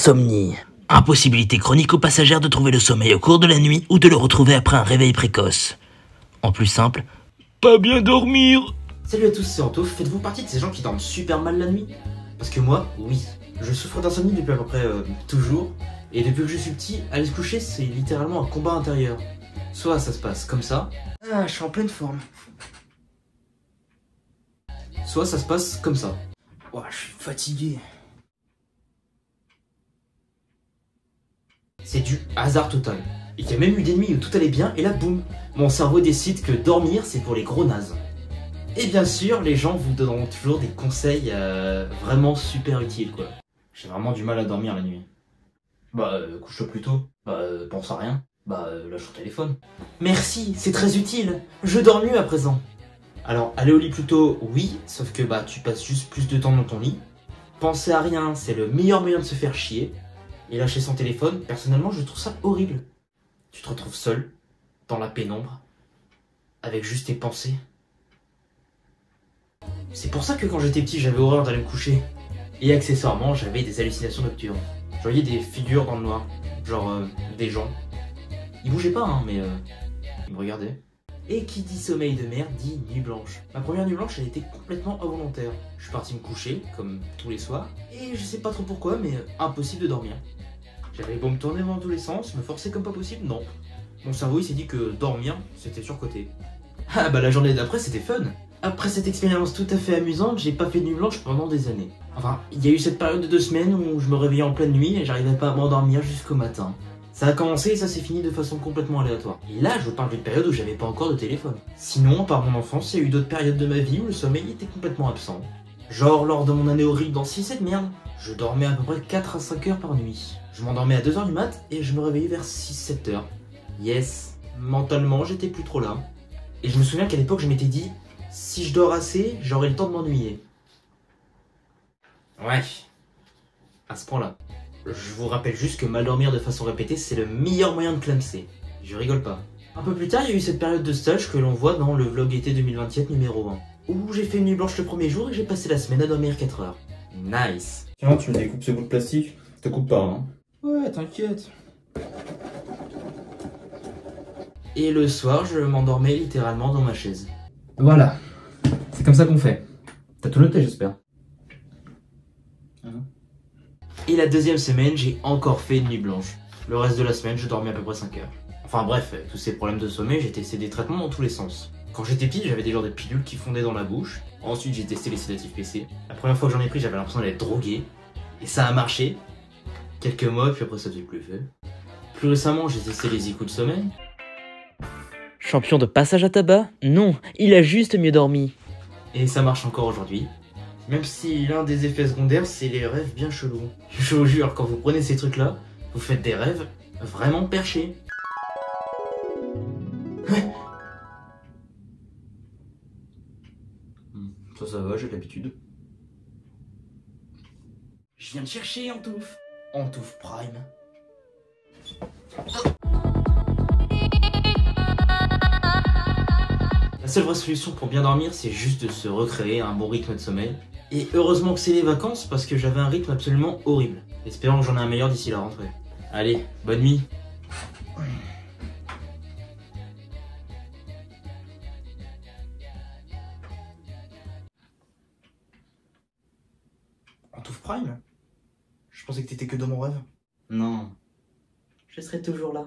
L'insomnie. Impossibilité chronique aux passagères de trouver le sommeil au cours de la nuit ou de le retrouver après un réveil précoce. En plus simple, pas bien dormir. Salut à tous, c'est Antouf. Faites-vous partie de ces gens qui dorment super mal la nuit? Parce que moi, oui. Je souffre d'insomnie depuis à peu près toujours. Et depuis que je suis petit, aller se coucher, c'est littéralement un combat intérieur. Soit ça se passe comme ça. Ah, je suis en pleine forme. Soit ça se passe comme ça. Ouah, je suis fatigué. C'est du hasard total. Il y a même eu des nuits où tout allait bien et là, boum, mon cerveau décide que dormir, c'est pour les gros nazes. Et bien sûr, les gens vous donneront toujours des conseils vraiment super utiles, quoi. J'ai vraiment du mal à dormir la nuit. Couche-toi plus tôt. Pense à rien. Lâche ton téléphone. Merci, c'est très utile. Je dors mieux à présent. Alors, aller au lit plus tôt, oui, sauf que tu passes juste plus de temps dans ton lit. Penser à rien, c'est le meilleur moyen de se faire chier. Et lâcher son téléphone, personnellement, je trouve ça horrible. Tu te retrouves seul, dans la pénombre, avec juste tes pensées. C'est pour ça que quand j'étais petit, j'avais horreur d'aller me coucher. Et accessoirement, j'avais des hallucinations nocturnes. Je voyais des figures dans le noir, genre des gens. Ils bougeaient pas, hein, mais ils me regardaient. Et qui dit sommeil de merde dit nuit blanche. Ma première nuit blanche, elle était complètement involontaire. Je suis parti me coucher, comme tous les soirs, et je sais pas trop pourquoi, mais impossible de dormir. J'avais beau me tourner dans tous les sens, me forcer comme pas possible, non. Mon cerveau il s'est dit que dormir, c'était surcoté. Ah la journée d'après c'était fun. Après cette expérience tout à fait amusante, j'ai pas fait de nuit blanche pendant des années. Enfin, il y a eu cette période de 2 semaines où je me réveillais en pleine nuit et j'arrivais pas à m'endormir jusqu'au matin. Ça a commencé et ça s'est fini de façon complètement aléatoire. Et là, je vous parle d'une période où j'avais pas encore de téléphone. Sinon, par mon enfance, il y a eu d'autres périodes de ma vie où le sommeil était complètement absent. Genre lors de mon année horrible dans 6 de merde, je dormais à peu près 4 à 5 heures par nuit. Je m'endormais à 2h du mat et je me réveillais vers 6-7 heures. Yes, mentalement j'étais plus trop là. Et je me souviens qu'à l'époque je m'étais dit, si je dors assez, j'aurai le temps de m'ennuyer. Ouais, à ce point-là. Je vous rappelle juste que mal dormir de façon répétée, c'est le meilleur moyen de clamser. Je rigole pas. Un peu plus tard, il y a eu cette période de stage que l'on voit dans le vlog été 2027 numéro 1. Où j'ai fait une nuit blanche le premier jour et j'ai passé la semaine à dormir 4 heures. Nice. Tiens, tu me découpes ce bout de plastique? Te coupe pas, hein? Ouais, t'inquiète. Et le soir, je m'endormais littéralement dans ma chaise. Voilà. C'est comme ça qu'on fait. T'as tout noté, j'espère. Et la deuxième semaine, j'ai encore fait une nuit blanche. Le reste de la semaine, je dormais à peu près 5 heures. Enfin bref, tous ces problèmes de sommeil, j'ai testé des traitements dans tous les sens. Quand j'étais petit, j'avais des genres de pilules qui fondaient dans la bouche. Ensuite, j'ai testé les sédatifs PC. La première fois que j'en ai pris, j'avais l'impression d'être drogué. Et ça a marché. Quelques mois, puis après ça faisait plus effet. Plus récemment, j'ai testé les écoutes de sommeil. Champion de passage à tabac? Non, il a juste mieux dormi. Et ça marche encore aujourd'hui. Même si l'un des effets secondaires, c'est les rêves bien chelous. Je vous jure, quand vous prenez ces trucs-là, vous faites des rêves vraiment perchés. Ça va, j'ai l'habitude. Je viens de chercher Antouf. Antouf Prime. La seule vraie solution pour bien dormir, c'est juste de se recréer un bon rythme de sommeil. Et heureusement que c'est les vacances, parce que j'avais un rythme absolument horrible. Espérons que j'en ai un meilleur d'ici la rentrée. Allez, bonne nuit. Antouf Prime? Je pensais que t'étais que dans mon rêve. Non, je serai toujours là.